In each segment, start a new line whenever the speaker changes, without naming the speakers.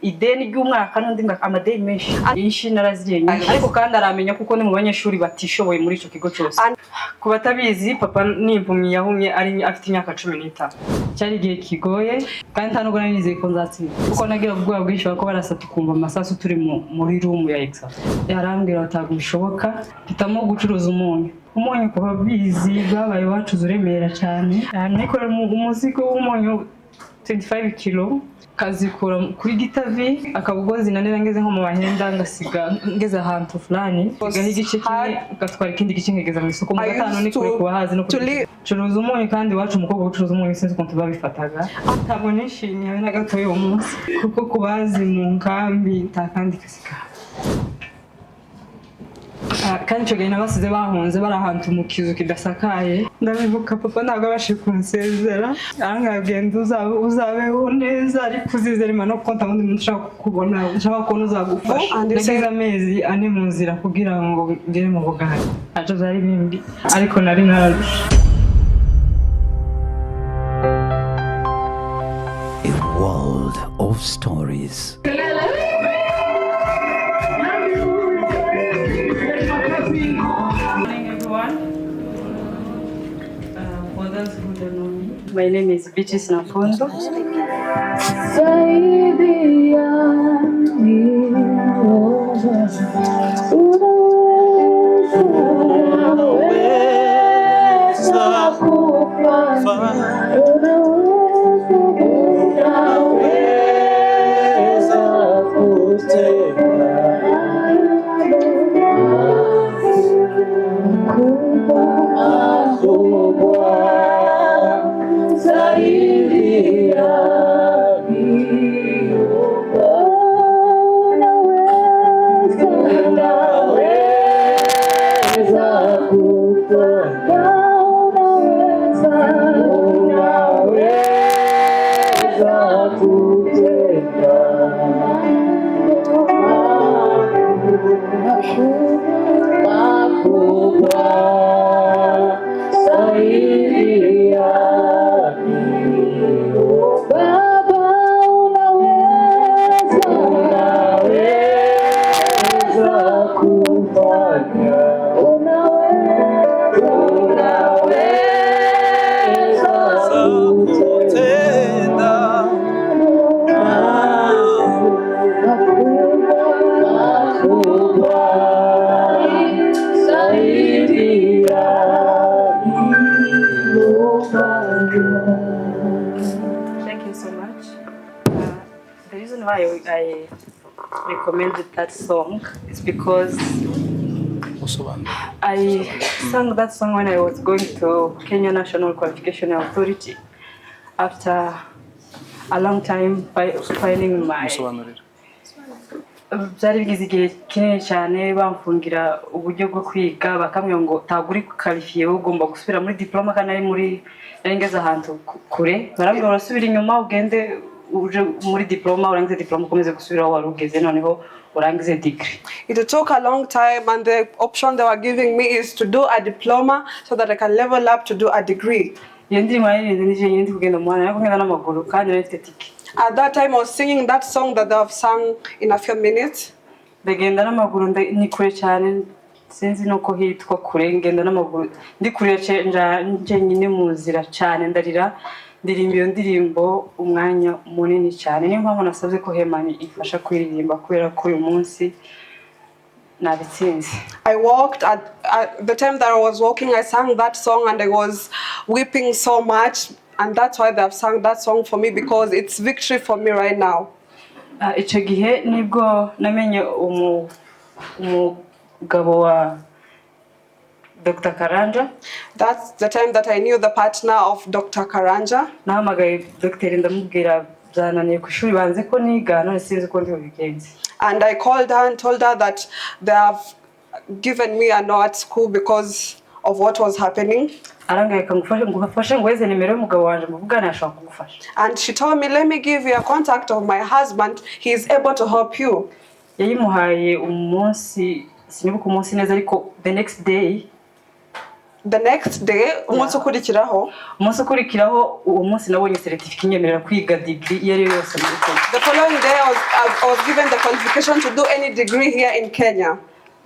ideni ry'umwaka n'undi mwaka amadeni menshi naraziranye ariko kandi aramenya kuko ni mu banyeshuri batishoboye muri ico kigo cyose. Ku batabizi papa n'impumyi yahumye ari afite imyaka 15. Cyari igihe kigoye kandi nta nubwo nizeye ko nzatsinda kuko nagira ubwoba bwinshi ko barasatu kumva amasasu turi muri room ya exa. Yarambwira atago bishoboka hitamo gucuruza umunyu kuba bizi babaye bacuza uremera cyane. Nikorera umuzigo w'umunyu 25 kilo kazikura kuri gitavi akabugozi nanera ngeze nko mu bahenda ngasiga ngeze ahantu fulani gahi gice kimwe gatwara ikindi gice ngegeza mu isoko mu gatano ni kure kubahazi no curuza umunyu kandi wacu umukobwa ucuruza umunyu sinzi ko tubabifataga ntabwo nishimye na gatoye umunsi kuko kubazi mu nkambi takandi kasika kandi cyo gena basize bahunze barahantu mu kizu kidasakaye ndabivuka papa ntabwo abashe kunsezera arangagenda uzabeho neza ariko uzizera imana ko ntabundi muntu ushaka kubona ushaka ko uzagufasha ndetse amezi ane mu nzira kugira ngo ngere mu bugari aje zari bimbi ariko nari nararusha.
A world of stories.
My name is Bea Nyampundu. I recommended that song is because I sang that song when I was going to Kenya National Qualification Authority after a long time finding my byari bigize igihe kinini cyane bamfungira uburyo bwo kwiga bakamwe ngo taguri qualifié ugomba gusubira muri diploma kandi ari muri ngeze ahantu kure barambwira urasubira inyuma ugende uje muri diploma urangize diploma ukomeze gusubira aho warugeze noneho urangize degree.
It took a long time and the option they were giving me is to do a diploma so that I can level up to do a degree.
Yendi mayirize nije yendi kugenda mwana yako ngenda n'amaguru kandi nafite tiki.
At that time I was singing that song that they have sung in a few minutes.
Ndagenda n'amaguru ni kure cyane sinzi nuko hitwa kure ngenda n'amaguru ndi kure nje nyine mu nzira cyane ndarira ndirimbiyo ndirimbo umwanya munini cyane niyo mpamvu nasabye ko Hemani ifasha kuririmba kubera ko uyu munsi nabitsinze.
I walked at the time that I was walking I sang that song and I was weeping so much and that's why they have sung that song for me because it's victory for me right now.
Ico gihe nibwo namenye umugabo wa Dr. Karanja.
That's the time that I knew the partner of Dr. Karanja.
Nahamagaye Dr. ndamubwira byananiye ku shuri banze ko niga none sinzi ko ndi ubigenze.
And I called her and told her that they have given me a no at school because of what was happening.
Arangaye ngufashe ngweze nimero y'umugabo wanje muvugana ashaka kugufasha.
And she told me let me give you a contact of my husband, he is able to help you.
Yayimuhaye umunsi sinibuka umunsi neza ariko the next day
The next day, umunsi ukurikiraho,
uwo munsi nabonye certificate inyemerera kwiga degree yari yose muri Kenya.
The following day, I was given the qualification to do any degree here in Kenya.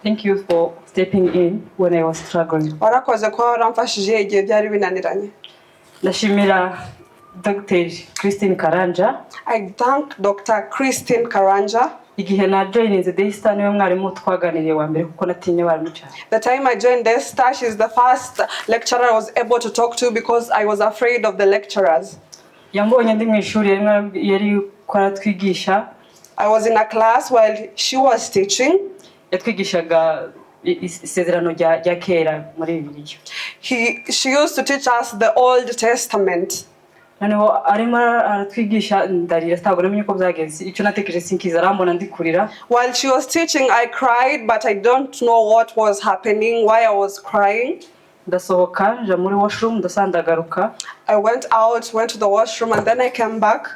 Thank you for stepping in when I was struggling.
Warakoze ko waramfashije igihe byari binaniranye.
Ndashimira Dr. Christine Karanja.
I thank Dr. Christine Karanja.
Igihe na joining the Daystar niwe mwarimu twaganiriye wa mbere kuko natinye bari mucyane.
The time I joined Daystar, she's the first lecturer I was able to talk to because I was afraid of the lecturers.
Yambonye ndi mu ishuri yari kwaratwigisha.
I was in a class while she was teaching.
Yatwigishaga isezerano rya kera muri Bibiliya.
She used to teach us the Old Testament.
Noneho arimo aratwigisha ndarira stabona menye ko byagenze icyo natekereje sinkiza arambona ndikurira.
While she was teaching, I cried, but I don't know what was happening, why I was crying.
Ndasohoka nja muri washroom ndasandagaruka.
I went out, went to the washroom, and then I came back.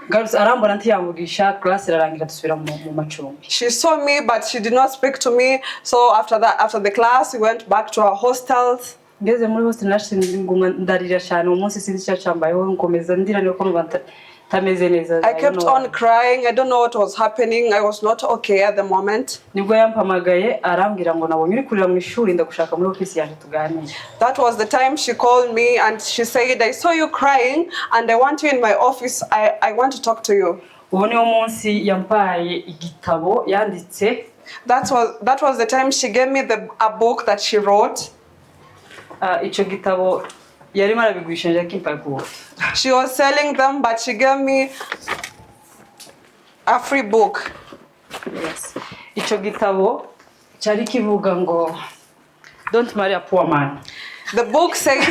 Girls arambona ntiyamvugisha class irarangira dusubira mu macumbi.
She saw me, but she did not speak to me. So after the class, we went back to our hostels.
Ngeze muri hostel nashinze nguma ndarira cyane umunsi sinzi cyacambayeho nkomeza ndira niko numva tameze neza.
I kept on crying. I don't know what was happening. I was not okay at the moment.
Nibwo yampamagaye arambwira ngo nabonye uri kurira mu ishuri ndagushaka muri office yaje tuganire.
That was the time she called me and she said, I saw you crying and I want you in my office. I want to talk to you.
Uwo niwo munsi yampaye igitabo yanditse.
That was the time she gave me a book that she wrote.
Ico gitabo yari marabigurisha Impaka kuva.
She was selling them, but she gave me a free book.
Yes. Ico gitabo cyari kivuga ngo don't marry a poor man.
The book says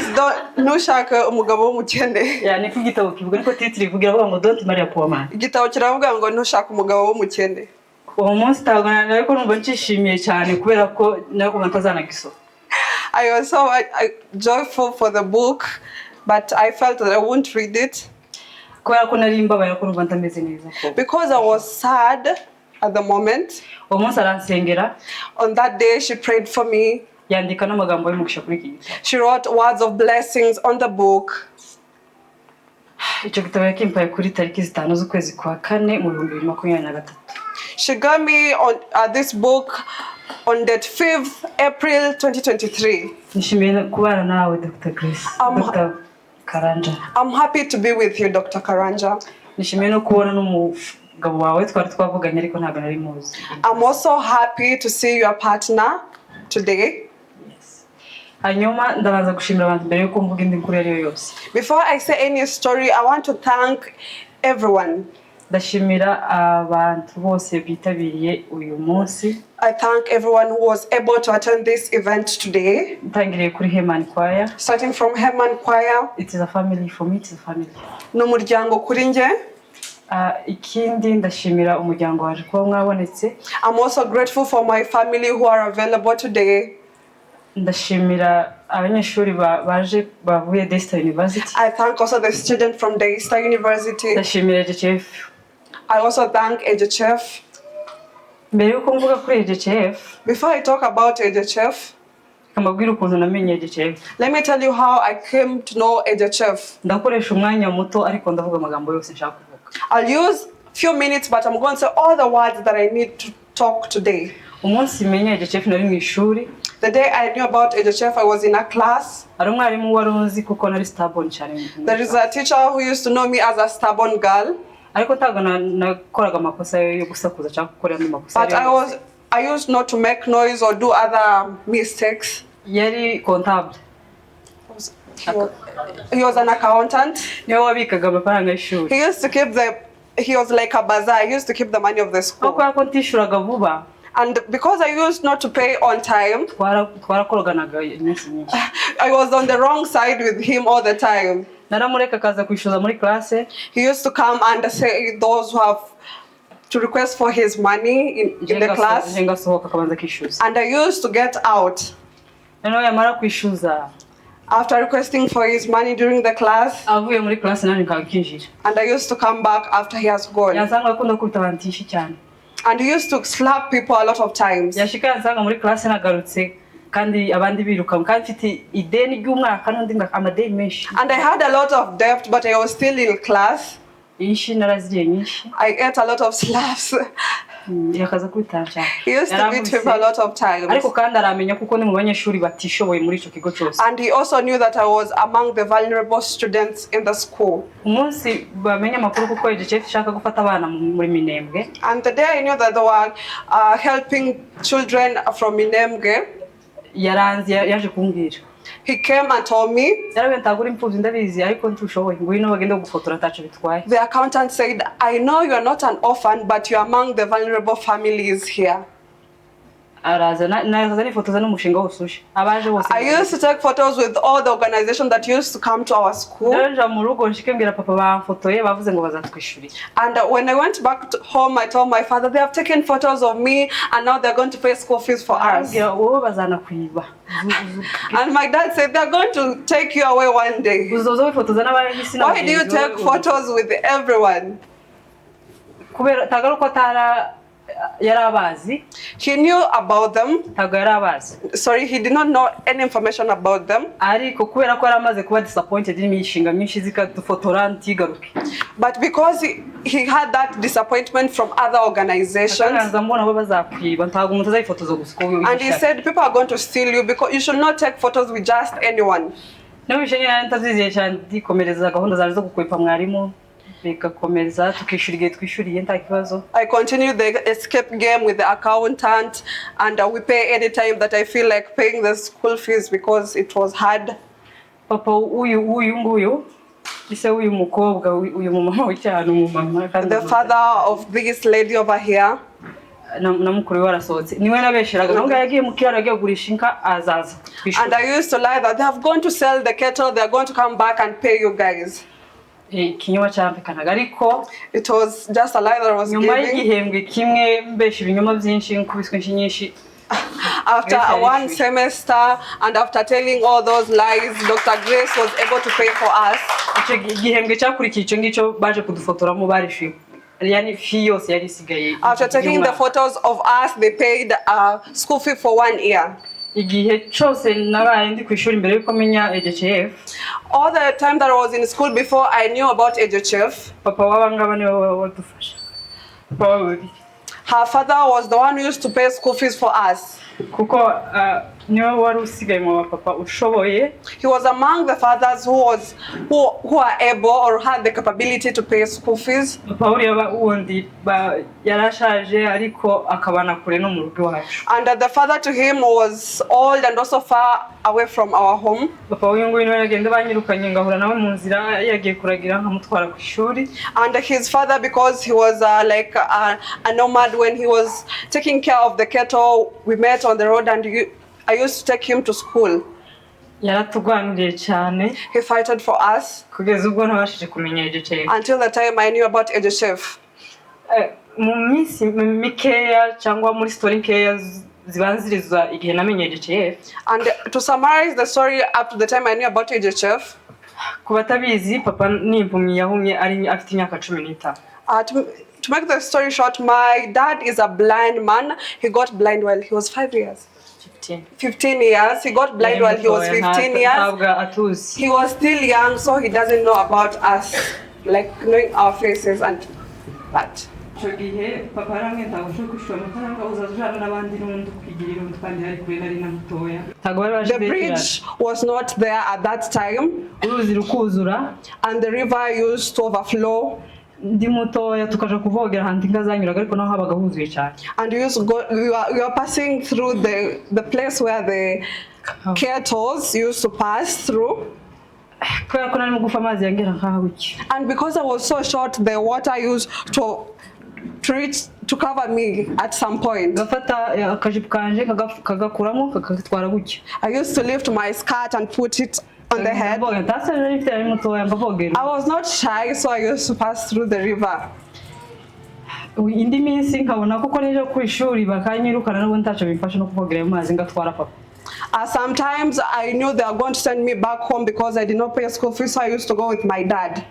ntushaka umugabo w'umukene.
Yani ko gitabo kivuga niko title ivugira ngo don't marry a poor man.
Igitabo kiravuga ngo ntushaka umugabo w'umukene.
Uwo munsi tagana nariko numva nshishimiye cyane kubera ko nariko ntazanagiso.
I was so joyful for the book, but I felt that I wouldn't read it. Because I was sad at the moment. On that day, she prayed for me. She wrote words of blessings on the book. She got me on this book on that 5th April 2023. I'm happy to be with you, Dr. Karanja. I'm also happy to see your partner today. Before I say any story, I want to thank everyone. I thank everyone who was able to attend this event today. Starting from Heman Choir.
It is a family for me, it is a family.
N'umuryango kuri njye. I'm also grateful for my family who are available today. I thank also the student from Daystar University. I also thank AJHF. Before I talk about AJHF, let me tell you how I came to know AJHF. I'll use a few minutes, but I'm going to say all the words that I need to talk today. The day I knew about AJHF, I was in a class. There is a teacher who used to know me as a stubborn girl. But I used not to make noise or do other mistakes. He was an accountant. He used to keep he was like a bazaar. He used to keep the money of the school. And because I used not to pay on time, I was on the wrong side with him all the time. He used to come and say those who have to request for his money in the class. And I used to get out. After requesting for his money during the class, and I used to come back after he has gone. And he used to slap people a lot of times.
kandi abandi biruka kandi mfite ideni ry'umwaka n'undi amadeni menshi.
And I had a lot of debt, but I was still in class.
Inshi naraziriye nyinshi.
I ate a lot of slaps.
Yakaza kwitanja.
He used to beat me a lot of times.
Ariko kandi aramenya kuko ni mu banyeshuri batishoboye muri ico kigo cyose.
And he also knew that I was among the vulnerable students in the school.
Umunsi bamenya makuru kuko EJF ishaka gufata abana muri Minembwe.
And the day I knew that they were helping children from Minembwe,
yaranze yaje kumbwira.
He came and told me. The accountant said, I know you are not an orphan, but you are among the vulnerable families here. I used to take photos with all the organizations that used to come to our school. And when I went back to home, I told my father, they have taken photos of me and now they're going to pay school fees for us. And my dad said, they're going to take you away one day. Why do you take photos with everyone? He knew about them. Sorry, he did not know any information about them. But because he had that disappointment from other organizations, and he said, people are going to steal you because you should not take photos with just anyone. I continued the escape game with the accountant, and we pay any time that I feel like paying the school fees because it was hard. The father of this lady over here. And I used to lie that they have gone to sell the kettle, they are going to come back and pay you guys. It was just a lie that I was giving. After one semester and after telling all those lies, Dr. Grace was able to pay for us. After taking the photos of us, they paid school fee for 1 year. All the time that I was in school before I knew about EJF, her father was the one who used to pay school fees for us. He was among the fathers who are able or had the capability to pay school fees. And the father to him was old and also far away from our home. And his father, because he was like a nomad, when he was taking care of the cattle, we met on the road and I used to take him to school. He fighted for us until the time I knew about EJF. And to summarize the story up to the time I knew about EJF, to make the story short, my dad is a blind man. He got blind while he was 5 years. 15 years. He got blind while he was 15 years. He was still young, so he doesn't know about us, like knowing our faces and that. The bridge was not there at that time, and the river used to overflow. And we were passing through the place where the kettles used to pass through. And because I was so short, the water used to reach to cover me at some point. I used to lift my skirt and put it on the head. I was not shy, so I used to pass through the river. Sometimes I knew they were going to send me back home because I did not pay school fees, so I used to go with my dad.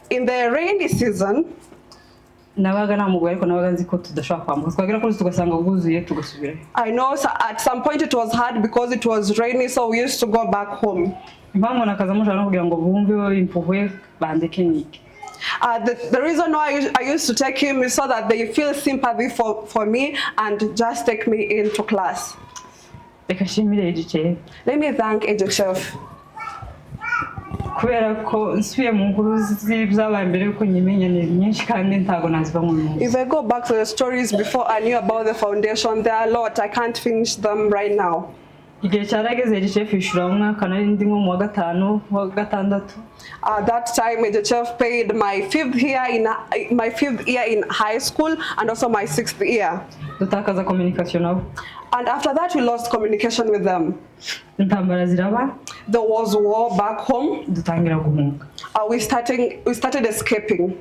In the rainy season,
nabaga namugwa ariko nabaga nzi ko tudashaka kwambuka twagera kuri tugasanga bwuzuye tugasubira.
I know so at some point it was hard because it was rainy, so we used to go back home.
Impamvu nakaza mushaka kugira ngo bumve impuhwe bandeke niki.
The reason why I used to take him is so that they feel sympathy for me and just take me into class.
Let
me thank Agent Chef. If I go back to the stories before I knew about the foundation, there are a lot. I can't finish them right now.
That
time, Agent Chef paid my fifth year in high school and also my 6th year. And after that, we lost communication with them. There was war back home. We started escaping.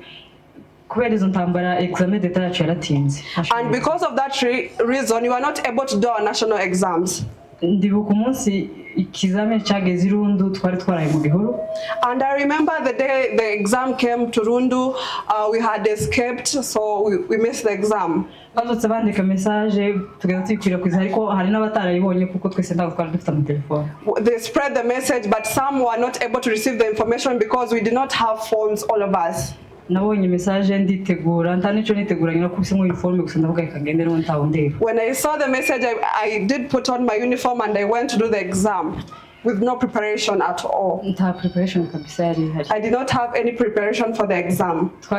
And because of that reason, we were not able to do our national exams. And I remember the day the exam came to Rundu, we had escaped, so we missed the exam. They spread the message, but some were not able to receive the information because we did not have phones, all of us. When I saw the message, I did put on my uniform and I went to do the exam with no preparation at all. I did not have any preparation for the exam. So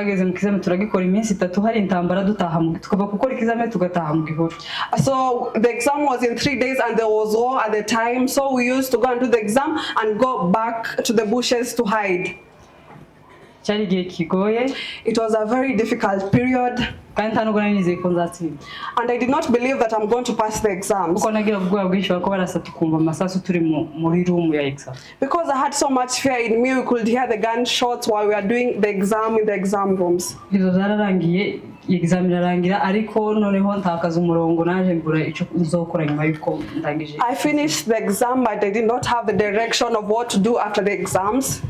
the exam was in 3 days and there was war at the time, so we used to go and do the exam and go back to the bushes to hide. It was a very difficult period. And I did not believe that I'm going to pass the exams. Because I had so much fear in me, we could hear the gunshots while we were doing the exam in the exam rooms. I finished the exam, but I did not have the direction of what to do after the exams.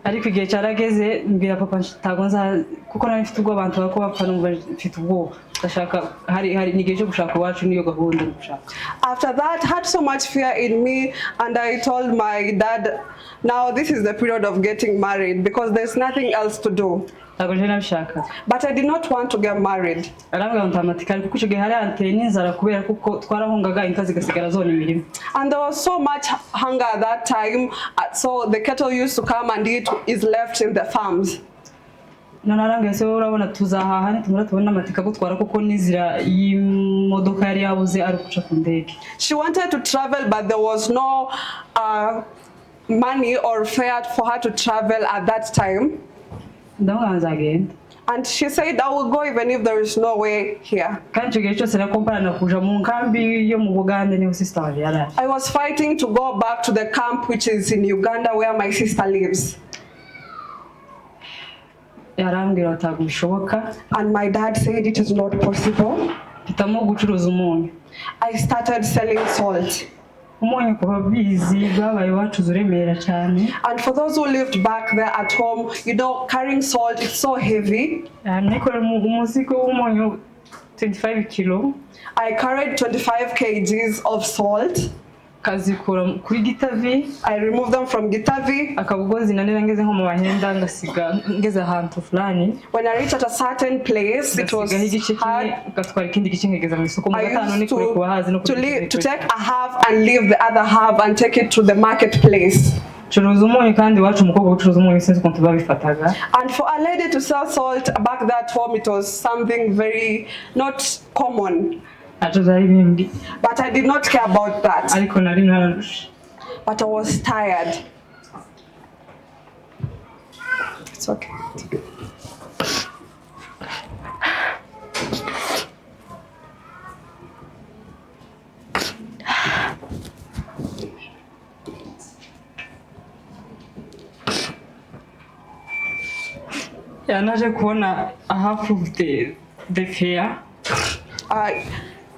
Ariko igihe cyarageze mbira papa ntagonza kuko nari mfite ubwo abantu bako bapfa numva mfite ubwo ndashaka hari nigiye cyo gushaka wacu niyo gahunda gushaka. After that, I had so much fear in me and I told my dad, now this is the period of getting married because there's nothing else to do. But I did not want to get married. And there was so much hunger at that time, so the cattle used to come and eat is left in the farms. She wanted to travel, but there was no money or fare for her to travel at that time. And she said, I will go even if there is no way here. I was fighting to go back to the camp which is in Uganda where my sister lives. And my dad said it is not possible. I started selling salt. And for those who lived back there at home, you know, carrying salt is so heavy. I carried 25 kgs of salt. I removed them from Gitavi. When I reached at a certain place, it was hard. I used to take a half and leave the other half and take it to the marketplace. And for a lady to sell salt back there at home, it was something very not common. But I did not care about that. But I was tired. It's okay.
Naje kubona half of the fare.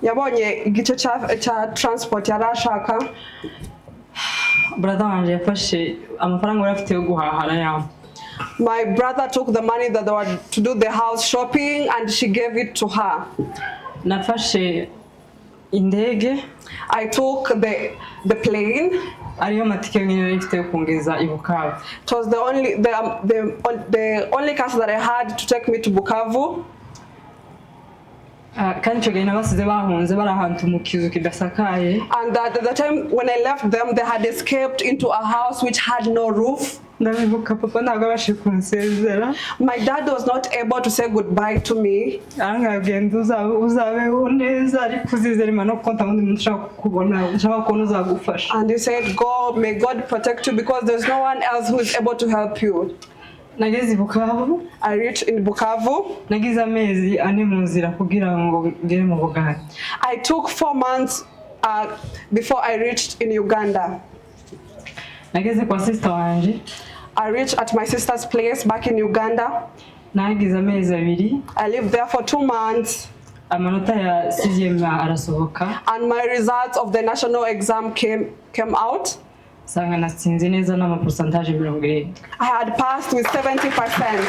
Yabonye igice cha transport yarashaka.
Brother wanje yafashe amafaranga yari afite yo guhahara yaho.
My brother took the money that they were to do the house shopping and she gave it to her.
Nafashe indege.
I took the plane.
Ariyo matike nyine nifite kongeza i Bukavu.
It was the only cash that I had to take me to Bukavu.
Kandi cyo gena basize bahunze bari ahantu mu kizu kidasakaye.
And at the time when I left them, they had escaped into a house which had no roof.
Ndabibuka papa ntabwo abashe kunsezera.
My dad was not able to say goodbye to me.
Angagenda uzabeho neza ariko uzizere imana ko ntabundi muntu ushaka kubona ushaka ko uzagufasha. And
he said, may God protect you because there's no one else who is able to help you.
Nageze Bukavu.
I reached in Bukavu.
Nagize amezi ane mu nzira kugira ngo ngere mu Buganda.
I took 4 months before I reached in Uganda.
Nageze kwa sister wanje.
I reached at my sister's place back in Uganda.
Nagize amezi abiri.
I lived there for 2 months.
Amanota ya 6e arasohoka.
And my results of the national exam came out.
Sanga natsinze neza na percentage 70.
I had passed with 70%.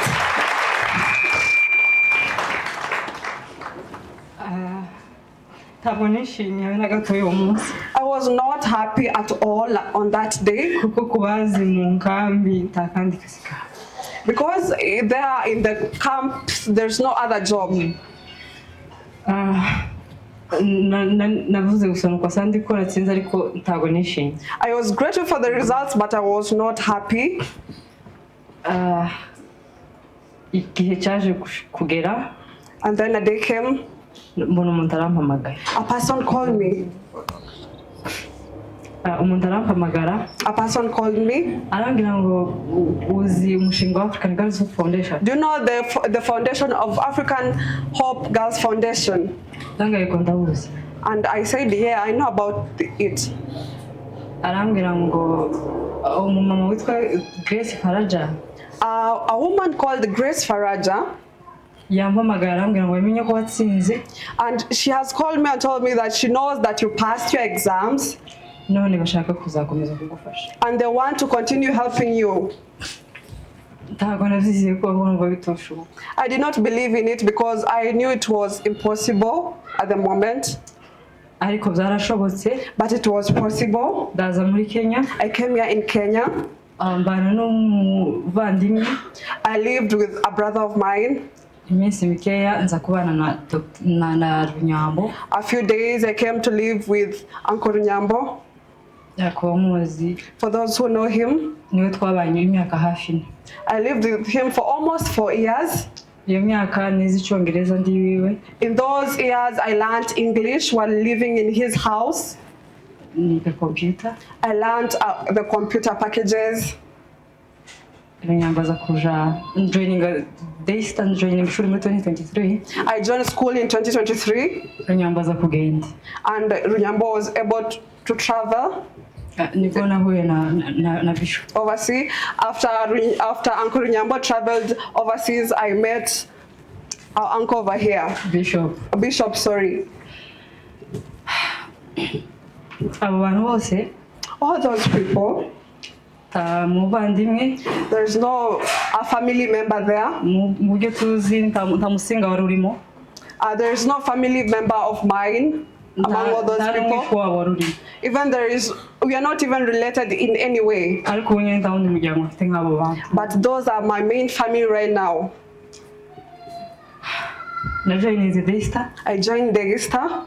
I was not happy at all on that day. Because there in the camps, there's no other job. I was grateful for the results, but I was not happy.
Kugera.
And then a day came. A person called me. A person called me. Do you know the foundation of African Hope Girls Foundation? And I said, yeah, I know about it. A woman called Grace Faraja. And she has called me and told me that she knows that you passed your exams. And they want to continue helping you. I did not believe in it because I knew it was impossible at the moment. But it was possible. I came here in Kenya. I lived with a brother of mine. A few days I came to live with Uncle Nyambo. For those who know him, I lived with him for almost 4 years. In those years, I learned English while living in his house. I learned the computer packages.
Joining joining school in 2023.
I joined school in 2023. And Runyambo was able to travel overseas. After Uncle Runyambo traveled overseas, I met our uncle over here. Bishop, sorry. All those people. There's no a family member there. There's no family member of mine among all those people. Even we are not even related in any way. But those are my main family right now. I joined the Degista.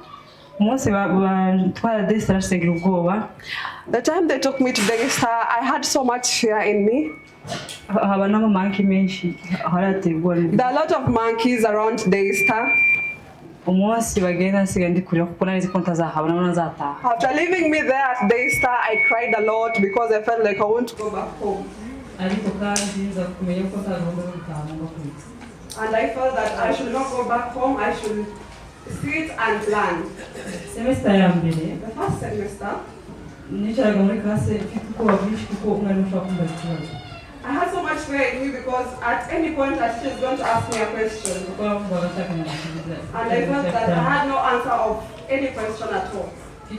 The time they took me to Degista, I had so much fear in me. There are a lot of monkeys around Degista. After leaving me there at Degista, I cried a lot because I felt like I want to go back home. And I felt that I should not go back home, I should sit and learn. The first semester, I had so much fear in me because at any point a teacher is going to ask me a question. And I felt that I had no answer of any question at all. I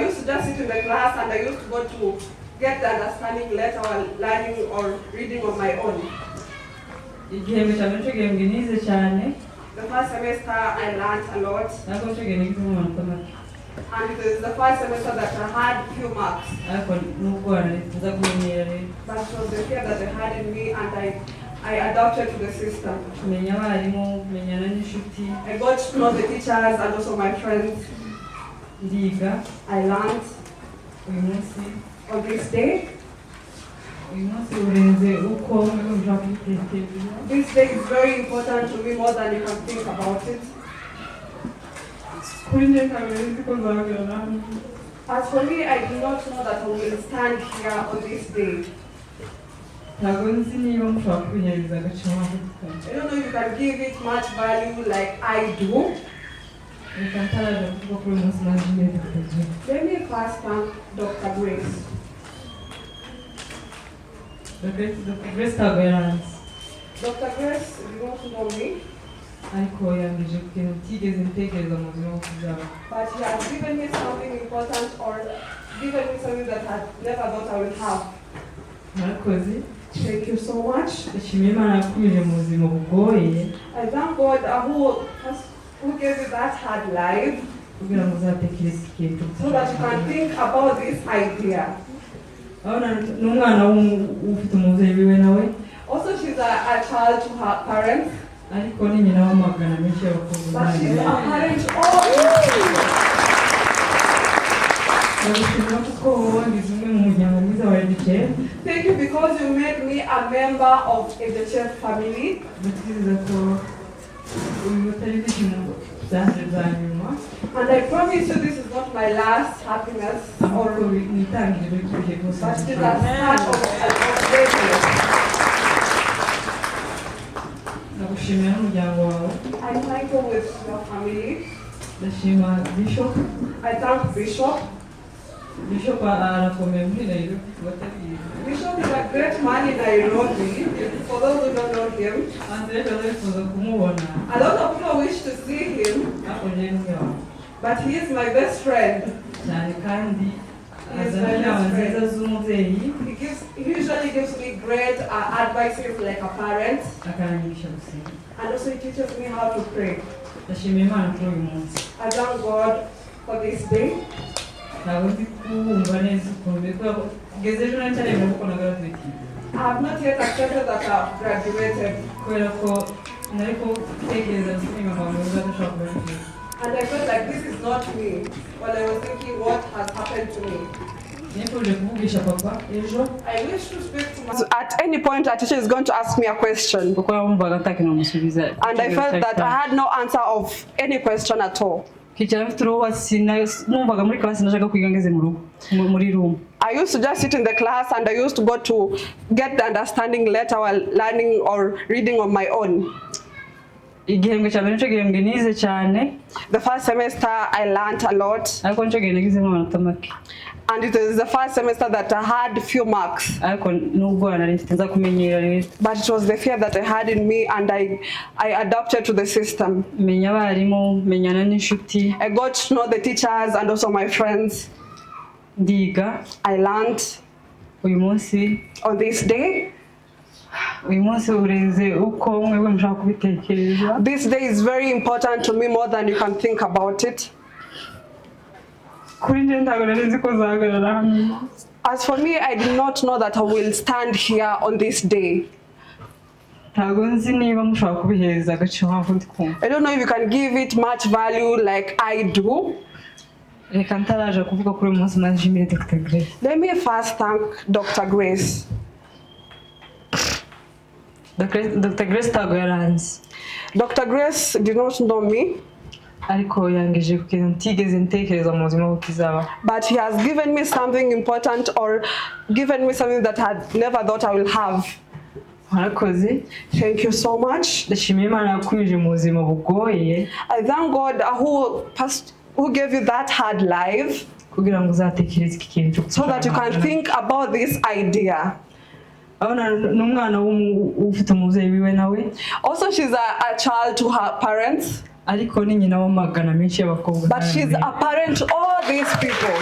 used to just sit in the class and I used to go to get the understanding later while learning or reading on my own. The first semester I learned a lot. And it is the first semester that I had few marks. But it was the fear that they had in me, and I adapted to the system. I got to know the teachers and also my friends. I learned on this day. This day is very important to me, more than you can think about it. As for me, I do not know that I will stand here on this day. I don't know if you can give it much value like I do. Let me first thank Dr. Grace. Dr. Grace, Dr. Grace, you don't know me. But he has given me something important, or given me something that I never thought I would have. Thank you so much. I thank God who gave you that hard life, so that you can think about this idea. Also, she's a child to her parents. But she's a parent. Thank you because you made me a member of the church family. And I promise you this is not my last happiness, but it is a start of greatness. I'm thankful with your family. I thank Bishop. Bishop is a great man in Nairobi. For those who don't know him, a lot of people wish to see him, but he is my best friend. He usually gives me great advices like a parent, and also he teaches me how to pray. I thank God for this day. I have not yet accepted that I have graduated. And I felt like this is not me, while I was thinking what has happened to me. I wish to speak to my... At any point, a teacher is going to ask me a question. And I felt that I had no answer of any question at all. I used to just sit in the class, and I used to go to get the understanding later while learning or reading on my own. The first semester I learned a lot, and it is the first semester that I had few marks. But it was the fear that I had in me, and I adapted to the system. I got to know the teachers and also my friends. I learned on this day. This day is very important to me, more than you can think about it. As for me, I did not know that I will stand here on this day. I don't know if you can give it much value like I do. Let me first thank Dr. Grace. Dr. Grace Dr. Grace did not know me, but he has given me something important, or given me something that I had never thought I will have. Thank you so much. I thank God who gave you that hard life, so that you can think about this idea. Also, she's a child to her parents, but she's a parent to all these people.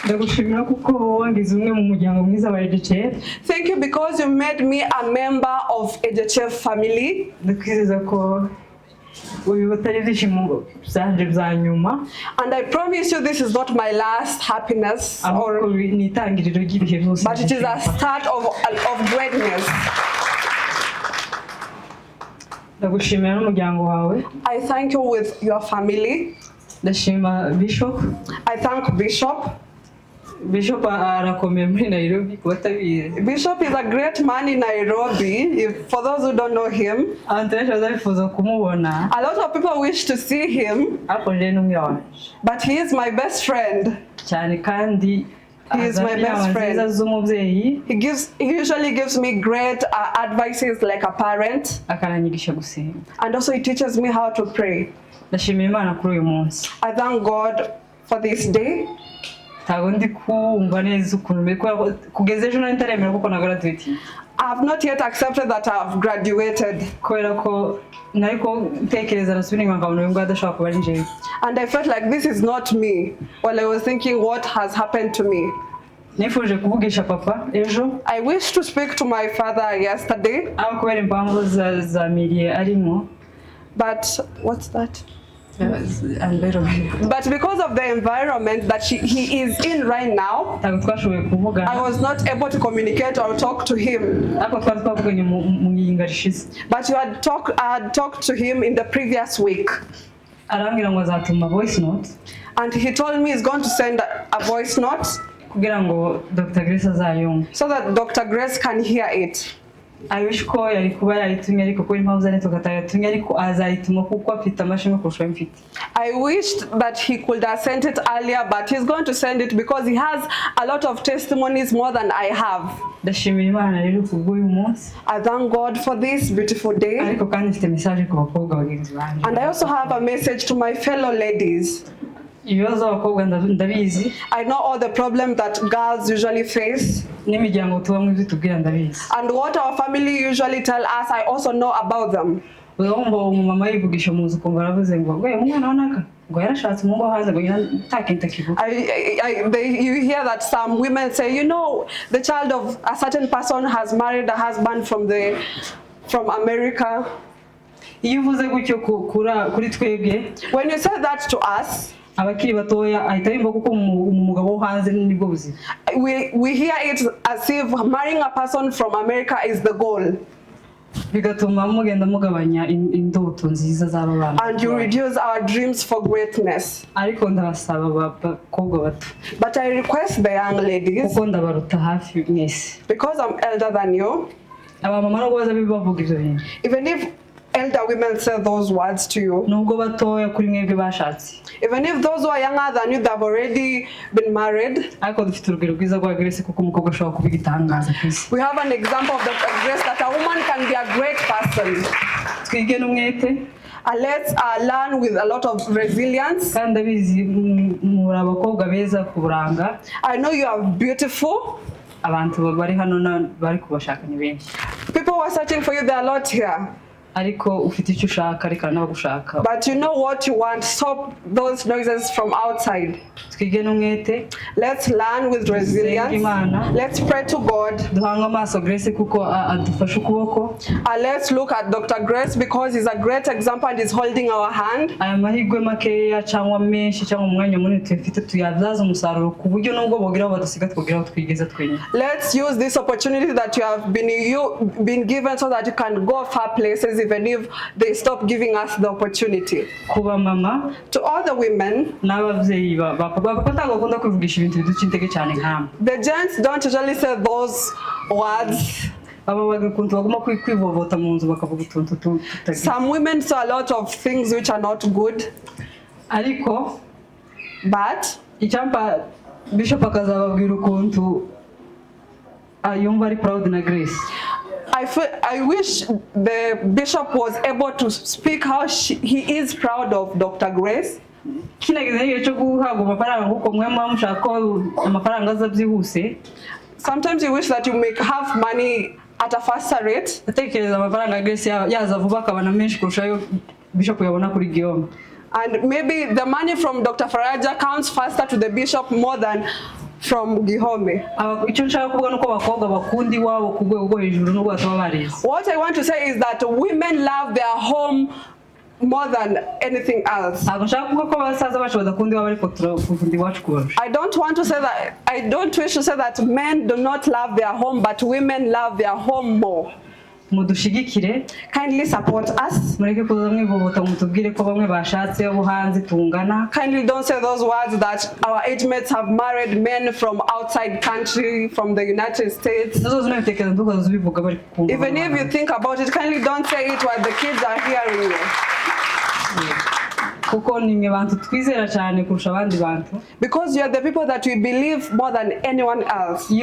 ndagushimira kuko wangize umwe mu muryango mwiza wa EDCF.
Thank you because you made me a member of EDCF family.
Ndakwizeza ko ubibotari byishimo byanje bya nyuma.
And I promise you this is not my last happiness or
nitangiriro ry'ibihe byose.
But it is a start of greatness.
Ndagushimira n'umuryango wawe.
I thank you with your family.
Ndashima Bishop.
I thank Bishop.
Bishop arakomeye muri Nairobi kubatabiye.
Bishop is a great man in Nairobi. For those who don't know him, a lot of people wish to see him. But he is my best friend. He is my best friend. He usually gives me great advices like a parent. And also he teaches me how to pray. I thank God for this day. I have not yet accepted that I have graduated. And I felt like this is not me. While I was thinking what has happened to me. I wish to speak to my father yesterday. But what's that? But because of the environment that he is in right now, I was not able to communicate or talk to him. But I had talked to him in the previous week. And he told me he's going to send a voice note so that Dr. Grace can hear it.
I wish ko yari kuba yayitumye ariko ko impamvu zane tukatayatumye ariko azayituma kuko afite amashimwe kurusha mfite. I wished that he could have sent it earlier, but he's going to send it because he has a lot of testimonies more than I have. Ndashimira Imana rero kubw'uyu munsi. I thank God for this beautiful day. Ariko kandi mfite message ku bakobwa bagenzi banjye. And I also have a message to my fellow ladies. I know all the problems that girls usually face. And what our family usually tell us, I also know about them. You hear that some women say, you know, the child of a certain person has married a husband from America. When you say that to us, we hear it as if marrying a person from America is the goal. And you reduce our dreams for greatness. But I request the young ladies, because I'm elder than you, even if elder women say those words to you, even if those who are younger than you, they've already been married, we have an example of the grace that a woman can be a great person. Let's learn with a lot of resilience. I know you are beautiful. People were searching for you, there are a lot here. But you know what you want. Stop those noises from outside. Let's learn with resilience. Let's pray to God. Let's look at Dr. Grace because he's a great example and he's holding our hand. Let's use this opportunity that you have been given so that you can go far places even if they stop giving us the opportunity. To all the women, the gents don't usually say those words. Some women say a lot of things which are not good. But Bishop very proud in Grace. I wish the bishop was able to speak how he is proud of Dr. Grace. Sometimes you wish that you may have money at a faster rate. And maybe the money from Dr. Faraja counts faster to the bishop more than
from Gihome. What I want to say is that women love their home more than anything else. I don't want to say that, I don't wish to say that men do not love their home, but women love their home more. Kindly support us. Kindly don't say those words that our age mates have married men from outside country, from the United States. Even if you think about it, kindly don't say it while the kids are hearing you. Because you are the people that we believe more than anyone else. And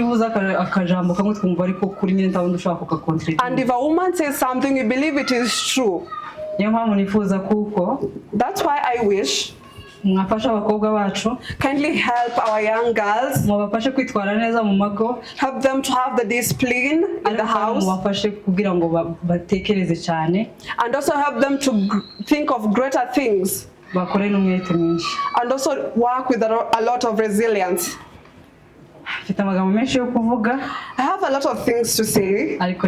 if a woman says something, you believe it is true. That's why I wish kindly help our young girls, help them to have the discipline in the house, and also help them to think of greater things, and also work with a lot of resilience. I have a lot of things to say, but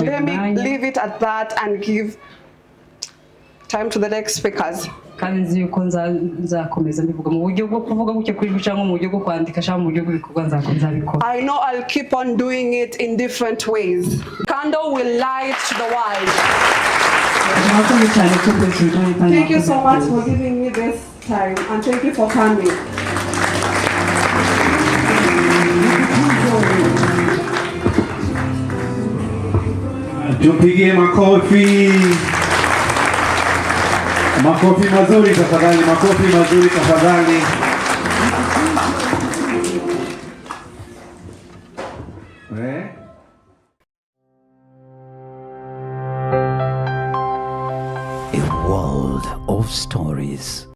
let me leave it at that and give time to the next speakers. I know I'll keep on doing it in different ways. Candle will light to the world. Thank you so much for giving me this time, and thank you for coming.
Tupige makofi. Makofi mazuri tafadhali, makofi mazuri tafadhali.
A world of stories.